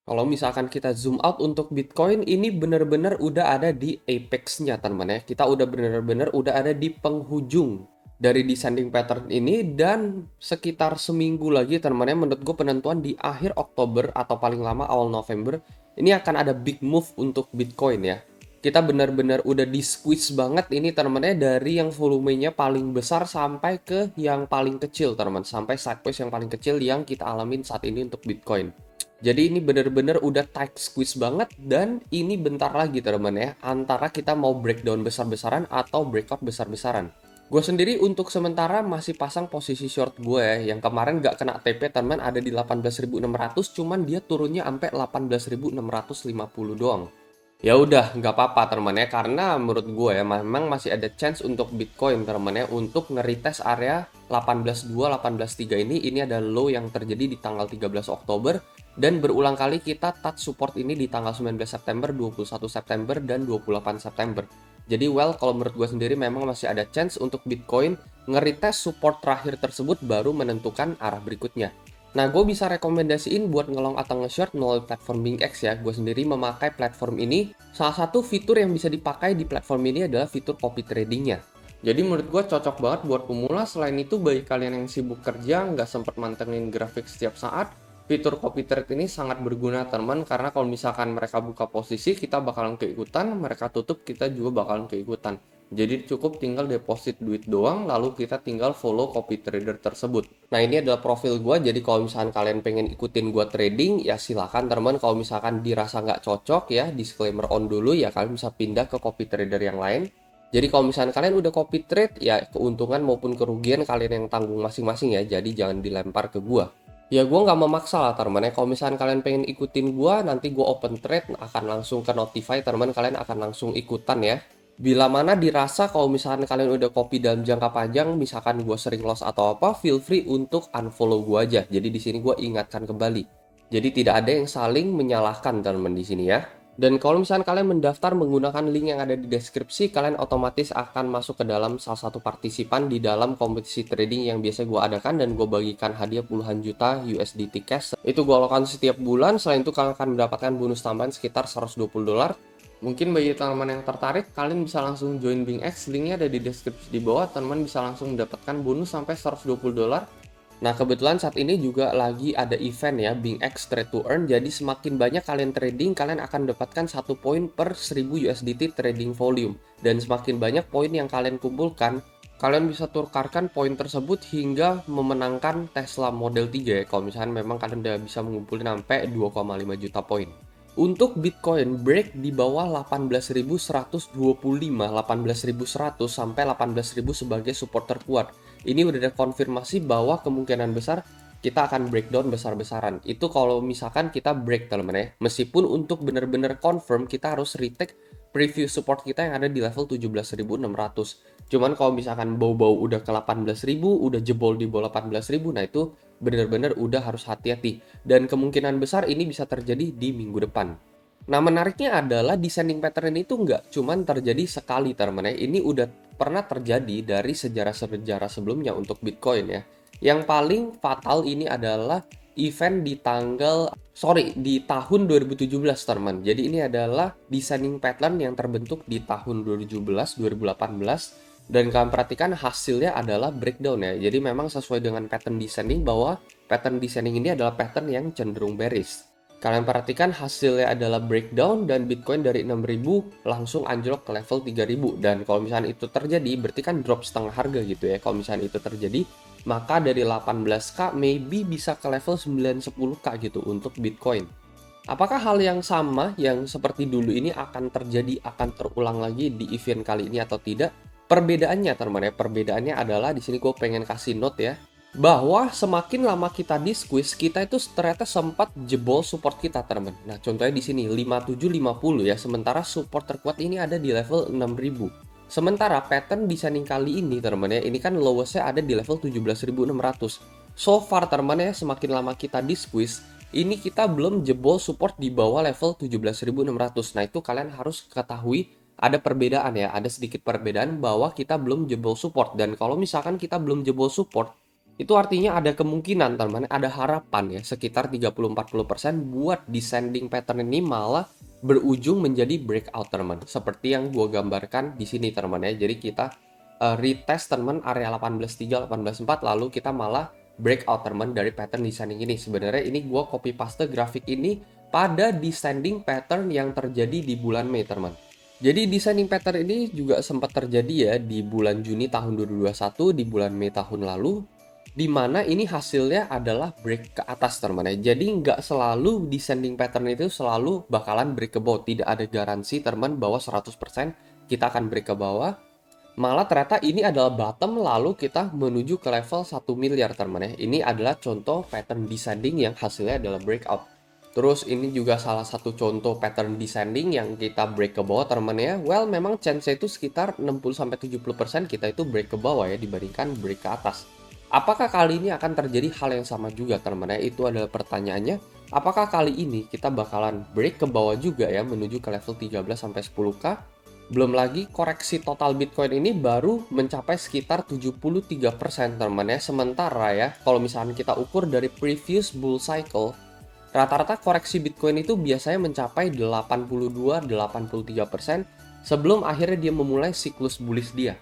Kalau misalkan kita zoom out untuk Bitcoin, ini benar-benar udah ada di apex-nya teman ya. Kita udah benar-benar udah ada di penghujung dari descending pattern ini, dan sekitar seminggu lagi teman ya, menurut gue penentuan di akhir Oktober atau paling lama awal November, ini akan ada big move untuk Bitcoin ya. Kita benar-benar udah di squeeze banget ini teman-teman ya, dari yang volumenya paling besar sampai ke yang paling kecil teman, sampai sideways yang paling kecil yang kita alamin saat ini untuk Bitcoin. Jadi ini bener-bener udah tight squeeze banget, dan ini bentar lagi teman ya, antara kita mau breakdown besar-besaran atau breakout besar-besaran. Gue sendiri untuk sementara masih pasang posisi short gue ya, yang kemarin gak kena TP teman, ada di 18.600, cuman dia turunnya sampai 18.650 doang. Ya udah, nggak apa-apa teman ya, karena menurut gue ya memang masih ada chance untuk Bitcoin teman ya untuk nge-retest area 18.2, 18.3 ini. Ini ada low yang terjadi di tanggal 13 Oktober, dan berulang kali kita touch support ini di tanggal 19 September, 21 September, dan 28 September. Jadi kalau menurut gue sendiri memang masih ada chance untuk Bitcoin nge-retest support terakhir tersebut baru menentukan arah berikutnya. Nah, gue bisa rekomendasiin buat ngelong atau nge-short melalui platform BingX ya. Gue sendiri memakai platform ini. Salah satu fitur yang bisa dipakai di platform ini adalah fitur copy tradingnya. Jadi menurut gue cocok banget buat pemula. Selain itu, bagi kalian yang sibuk kerja, nggak sempat mantengin grafik setiap saat, fitur copy trade ini sangat berguna teman, karena kalau misalkan mereka buka posisi, kita bakalan keikutan, mereka tutup, kita juga bakalan keikutan. Jadi cukup tinggal deposit duit doang, lalu kita tinggal follow copy trader tersebut. Nah, ini adalah profil gue, jadi kalau misalkan kalian pengen ikutin gue trading, ya silakan teman. Kalau misalkan dirasa nggak cocok ya, disclaimer on dulu ya, kalian bisa pindah ke copy trader yang lain. Jadi kalau misalkan kalian udah copy trade, ya keuntungan maupun kerugian kalian yang tanggung masing-masing ya, jadi jangan dilempar ke gue. Ya gue nggak memaksa lah teman ya, kalau misalkan kalian pengen ikutin gue, nanti gue open trade akan langsung ke notify teman, kalian akan langsung ikutan ya. Bila mana dirasa kalau misalkan kalian udah copy dalam jangka panjang, misalkan gue sering loss atau apa, feel free untuk unfollow gue aja. Jadi di sini gue ingatkan kembali. Jadi tidak ada yang saling menyalahkan teman-teman di sini ya. Dan kalau misalkan kalian mendaftar menggunakan link yang ada di deskripsi, kalian otomatis akan masuk ke dalam salah satu partisipan di dalam kompetisi trading yang biasa gue adakan, dan gue bagikan hadiah puluhan juta USDT cash. Itu gue lakukan setiap bulan. Selain itu kalian akan mendapatkan bonus tambahan sekitar $120. Mungkin bagi teman-teman yang tertarik, kalian bisa langsung join BingX, linknya ada di deskripsi di bawah. Teman-teman bisa langsung mendapatkan bonus sampai $120. Nah, kebetulan saat ini juga lagi ada event ya, BingX Trade to Earn. Jadi semakin banyak kalian trading, kalian akan dapatkan 1 poin per 1000 USDT trading volume. Dan semakin banyak poin yang kalian kumpulkan, kalian bisa tukarkan poin tersebut hingga memenangkan Tesla Model 3 ya. Kalau misalnya memang kalian udah bisa mengumpulkan sampai 2,5 juta poin. Untuk Bitcoin break di bawah 18.125, 18.100 sampai 18.000 sebagai support terkuat. Ini udah ada konfirmasi bahwa kemungkinan besar kita akan breakdown besar-besaran. Itu kalau misalkan kita break teman ya. Meskipun untuk benar-benar confirm kita harus retake preview support kita yang ada di level 17.600. Cuman kalau misalkan bau-bau udah ke 18.000, udah jebol di bawah 18.000, nah itu benar-benar udah harus hati-hati. Dan kemungkinan besar ini bisa terjadi di minggu depan. Nah, menariknya adalah descending pattern itu nggak cuman terjadi sekali teman ya. Ini udah pernah terjadi dari sejarah-sejarah sebelumnya untuk Bitcoin ya. Yang paling fatal ini adalah event di tahun 2017 teman. Jadi ini adalah descending pattern yang terbentuk di tahun 2017, 2018, dan kalian perhatikan hasilnya adalah breakdown ya. Jadi memang sesuai dengan pattern descending, bahwa pattern descending ini adalah pattern yang cenderung bearish. Kalian perhatikan hasilnya adalah breakdown, dan Bitcoin dari 6.000 langsung anjlok ke level 3.000. Dan kalau misalnya itu terjadi, berarti kan drop setengah harga gitu ya. Kalau misalnya itu terjadi, maka dari 18k maybe bisa ke level 9-10k gitu untuk Bitcoin. Apakah hal yang sama yang seperti dulu ini akan terjadi, akan terulang lagi di event kali ini atau tidak? Perbedaannya teman ya, perbedaannya adalah di sini gue pengen kasih note ya, bahwa semakin lama kita di squeeze, kita itu ternyata sempat jebol support kita teman. Nah, contohnya di sini 5750 ya, sementara support terkuat ini ada di level 6000. Sementara pattern descending kali ini teman ya, ini kan lowestnya ada di level 17.600. So far teman ya, semakin lama kita di squeeze, ini kita belum jebol support di bawah level 17.600. Nah, itu kalian harus ketahui ada perbedaan ya, ada sedikit perbedaan bahwa kita belum jebol support. Dan kalau misalkan kita belum jebol support, Itu artinya ada kemungkinan teman, ada harapan ya sekitar 30-40% buat descending pattern ini malah berujung menjadi breakout teman. Seperti yang gue gambarkan di sini teman ya. Jadi kita retest teman area 18.3, 18.4 lalu kita malah breakout teman dari pattern descending ini. Sebenarnya ini gue copy paste grafik ini pada descending pattern yang terjadi di bulan Mei teman. Jadi descending pattern ini juga sempat terjadi ya di bulan Juni tahun 2021, di bulan Mei tahun lalu, di mana ini hasilnya adalah break ke atas teman ya. Jadi nggak selalu descending pattern itu selalu bakalan break ke bawah. Tidak ada garansi teman bahwa 100% kita akan break ke bawah. Malah ternyata ini adalah bottom lalu kita menuju ke level 1 miliar teman ya. Ini adalah contoh pattern descending yang hasilnya adalah breakout. Terus ini juga salah satu contoh pattern descending yang kita break ke bawah teman ya. Well, memang chance-nya itu sekitar 60-70% kita itu break ke bawah ya dibandingkan break ke atas. Apakah kali ini akan terjadi hal yang sama juga teman ya? Itu adalah pertanyaannya. Apakah kali ini kita bakalan break ke bawah juga ya menuju ke level 13-10k? Belum lagi koreksi total Bitcoin ini baru mencapai sekitar 73% teman ya. Sementara ya kalau misalnya kita ukur dari previous bull cycle, rata-rata koreksi Bitcoin itu biasanya mencapai 82-83% sebelum akhirnya dia memulai siklus bullish dia.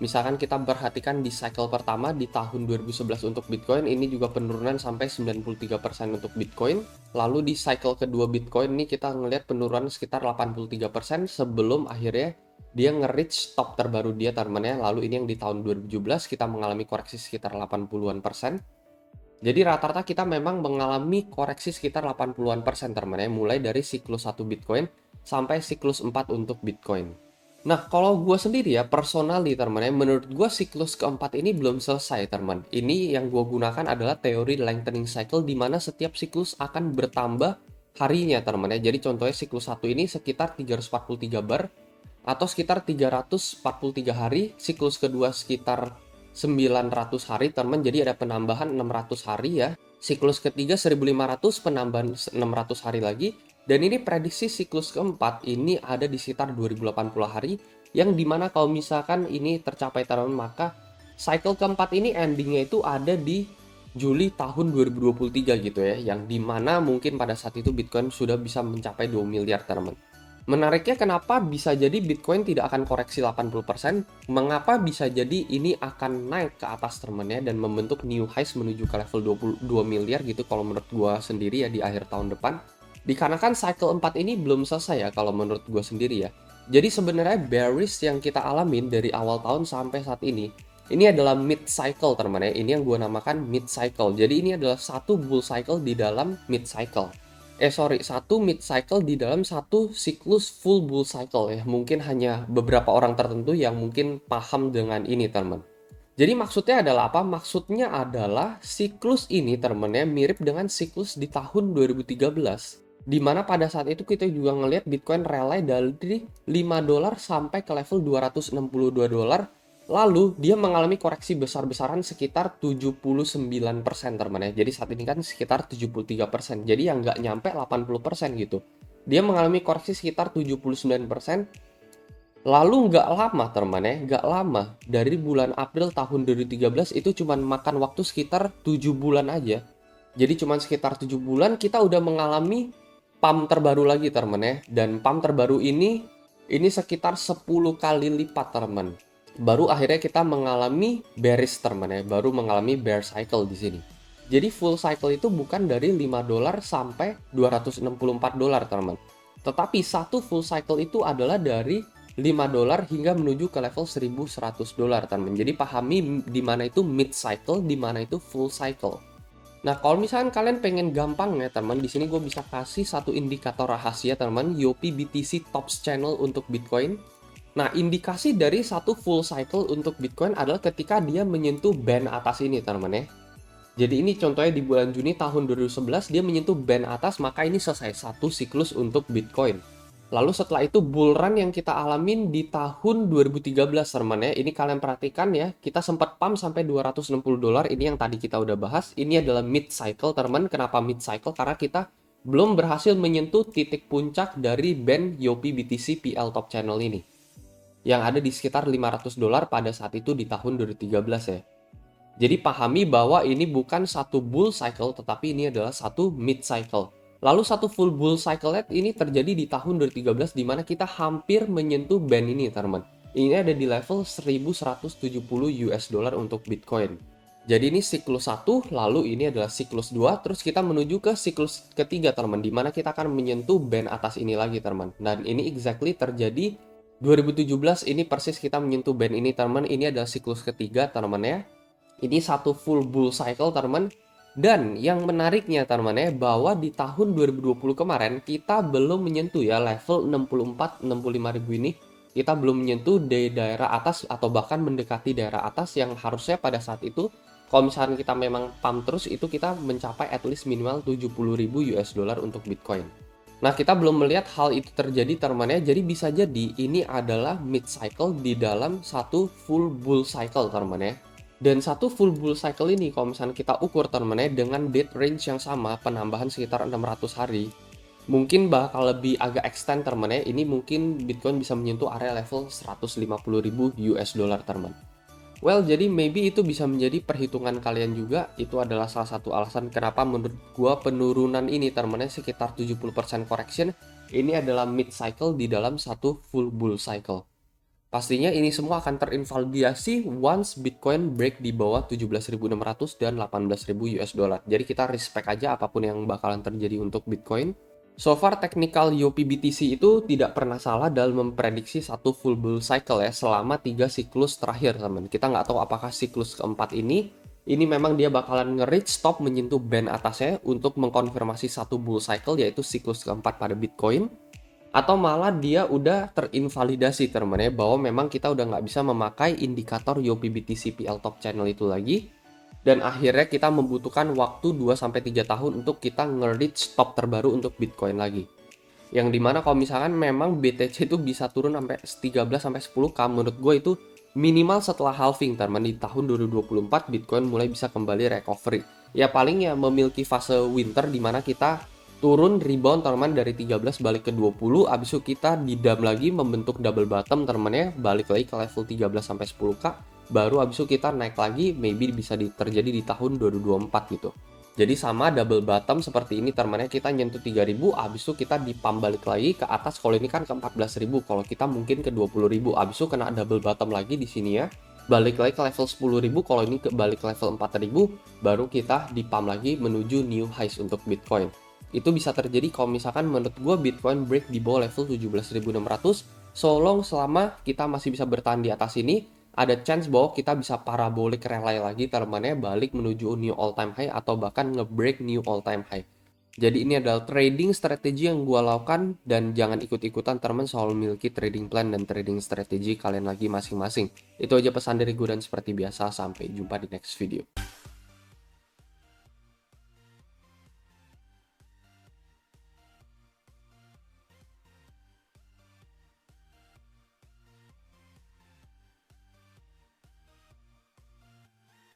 Misalkan kita perhatikan di cycle pertama di tahun 2011 untuk Bitcoin, ini juga penurunan sampai 93% untuk Bitcoin. Lalu di cycle kedua Bitcoin ini kita ngelihat penurunan sekitar 83% sebelum akhirnya dia nge-reach top terbaru dia teman-teman ya. Lalu ini yang di tahun 2017 kita mengalami koreksi sekitar 80-an persen. Jadi rata-rata kita memang mengalami koreksi sekitar 80-an persen teman-teman ya, mulai dari siklus 1 Bitcoin sampai siklus 4 untuk Bitcoin. Nah, kalau gue sendiri ya, personally teman ya, menurut gue siklus keempat ini belum selesai teman. Ini yang gue gunakan adalah teori lengthening cycle di mana setiap siklus akan bertambah harinya teman ya. Jadi contohnya siklus 1 ini sekitar 343 bar atau sekitar 343 hari, siklus kedua sekitar 900 hari teman, jadi ada penambahan 600 hari ya. Siklus ketiga 1500, penambahan 600 hari lagi. Dan ini prediksi siklus keempat ini ada di sekitar 2080 hari, yang dimana kalau misalkan ini tercapai teman, maka cycle keempat ini endingnya itu ada di Juli tahun 2023 gitu ya, yang dimana mungkin pada saat itu Bitcoin sudah bisa mencapai 2 miliar teman. Menariknya kenapa bisa jadi Bitcoin tidak akan koreksi 80%, mengapa bisa jadi ini akan naik ke atas temennya dan membentuk new highs menuju ke level 22 miliar gitu kalau menurut gua sendiri ya di akhir tahun depan. Dikarenakan cycle 4 ini belum selesai ya kalau menurut gua sendiri ya. Jadi sebenarnya bearish yang kita alamin dari awal tahun sampai saat ini adalah mid cycle teman ya. Ini yang gua namakan mid cycle. Jadi ini adalah satu bull cycle di dalam mid cycle. Satu mid cycle di dalam satu siklus full bull cycle ya. Mungkin hanya beberapa orang tertentu yang mungkin paham dengan ini teman. Jadi maksudnya adalah apa? Maksudnya adalah siklus ini teman-teman ya mirip dengan siklus di tahun 2013. Di mana pada saat itu kita juga ngelihat Bitcoin rally dari $5 sampai ke level $262. Lalu dia mengalami koreksi besar-besaran sekitar 79% teman ya. Jadi saat ini kan sekitar 73%. Jadi yang nggak nyampe 80% gitu. Dia mengalami koreksi sekitar 79%. Lalu nggak lama teman ya, nggak lama. Dari bulan April tahun 2013 itu cuma makan waktu sekitar 7 bulan aja. Jadi cuma sekitar 7 bulan kita udah mengalami pump terbaru lagi teman ya. Dan pump terbaru ini sekitar 10 kali lipat teman. Baru akhirnya kita mengalami bearish teman ya, baru mengalami bear cycle di sini. Jadi full cycle itu bukan dari $5 sampai $264 teman. Tetapi satu full cycle itu adalah dari $5 hingga menuju ke level $1.100 teman. Jadi pahami di mana itu mid cycle, di mana itu full cycle. Nah, kalau misalkan kalian pengen gampang ya teman, di sini gue bisa kasih satu indikator rahasia teman, Yopi BTC Tops Channel untuk Bitcoin. Nah, indikasi dari satu full cycle untuk Bitcoin adalah ketika dia menyentuh band atas ini, teman-teman ya. Jadi ini contohnya di bulan Juni tahun 2011, dia menyentuh band atas, maka ini selesai satu siklus untuk Bitcoin. Lalu setelah itu bull run yang kita alamin di tahun 2013, teman-teman ya. Ini kalian perhatikan ya, kita sempat pump sampai $260, ini yang tadi kita udah bahas. Ini adalah mid cycle, teman-teman. Kenapa mid cycle? Karena kita belum berhasil menyentuh titik puncak dari band Yopi BTC PL Top Channel ini, yang ada di sekitar $500 pada saat itu di tahun 2013 ya. Jadi pahami bahwa ini bukan satu bull cycle, tetapi ini adalah satu mid cycle. Lalu satu full bull cycle ini terjadi di tahun 2013, di mana kita hampir menyentuh band ini, teman. Ini ada di level 1170 US dollar untuk Bitcoin. Jadi ini siklus 1, lalu ini adalah siklus 2, terus kita menuju ke siklus ketiga, teman, di mana kita akan menyentuh band atas ini lagi, teman. Dan ini exactly terjadi 2017, ini persis kita menyentuh band ini, teman. Ini adalah siklus ketiga, teman ya. Ini satu full bull cycle, teman. Dan yang menariknya, teman ya, bahwa di tahun 2020 kemarin kita belum menyentuh ya level 64-65 ribu ini. Kita belum menyentuh di daerah atas atau bahkan mendekati daerah atas yang harusnya pada saat itu kalau misalnya kita memang pump terus itu kita mencapai at least minimal 70 ribu US dollar untuk Bitcoin. Nah, kita belum melihat hal itu terjadi, teman ya. Jadi bisa jadi ini adalah mid cycle di dalam satu full bull cycle, teman ya. Dan satu full bull cycle ini kalau misalnya kita ukur, teman-teman, dengan date range yang sama, penambahan sekitar 600 hari, mungkin bakal lebih agak extend, teman-teman. Ini mungkin Bitcoin bisa menyentuh area level 150.000 US dollar, teman. Well, jadi maybe itu bisa menjadi perhitungan kalian juga. Itu adalah salah satu alasan kenapa menurut gua penurunan ini, teman-teman, sekitar 70% correction, ini adalah mid cycle di dalam satu full bull cycle. Pastinya ini semua akan terinvalidasi once Bitcoin break di bawah 17.600 dan 18.000 US dollar. Jadi kita respect aja apapun yang bakalan terjadi untuk Bitcoin. So far technical YOPBTC itu tidak pernah salah dalam memprediksi satu full bull cycle ya selama 3 siklus terakhir, teman. Kita nggak tahu apakah siklus keempat ini memang dia bakalan nge-reach stop menyentuh band atasnya untuk mengkonfirmasi satu bull cycle, yaitu siklus keempat pada Bitcoin. Atau malah dia udah terinvalidasi, teman ya, bahwa memang kita udah nggak bisa memakai indikator YOPBTC PL Top Channel itu lagi, dan akhirnya kita membutuhkan waktu 2-3 tahun untuk kita nge-reach stop terbaru untuk Bitcoin lagi. Yang dimana kalau misalkan memang BTC itu bisa turun sampai 13-10k, menurut gue itu minimal setelah halving, teman, di tahun 2024 Bitcoin mulai bisa kembali recovery. Ya paling ya memiliki fase winter di mana kita turun rebound, teman, dari 13 balik ke 20, abis itu kita didam lagi membentuk double bottom, teman ya, balik lagi ke level 13-10k, baru abis itu kita naik lagi, maybe bisa terjadi di tahun 2024 gitu. Jadi sama double bottom seperti ini, teman ya, kita nyentuh 3000, abis itu kita dipump balik lagi ke atas. Kalau ini kan ke 14.000, kalau kita mungkin ke 20.000, abis itu kena double bottom lagi di sini ya, balik lagi ke level 10.000. Kalau ini balik ke level 4.000, baru kita dipump lagi menuju new highs untuk Bitcoin. Itu bisa terjadi kalau misalkan menurut gue Bitcoin break di bawah level 17.600. So long selama kita masih bisa bertahan di atas ini, ada chance bahwa kita bisa parabolic rally lagi, teman-teman, balik menuju new all time high atau bahkan nge-break new all time high. Jadi ini adalah trading strategi yang gue lakukan, dan jangan ikut-ikutan, teman, soal memiliki trading plan dan trading strategi kalian lagi masing-masing. Itu aja pesan dari gue, dan seperti biasa sampai jumpa di next video.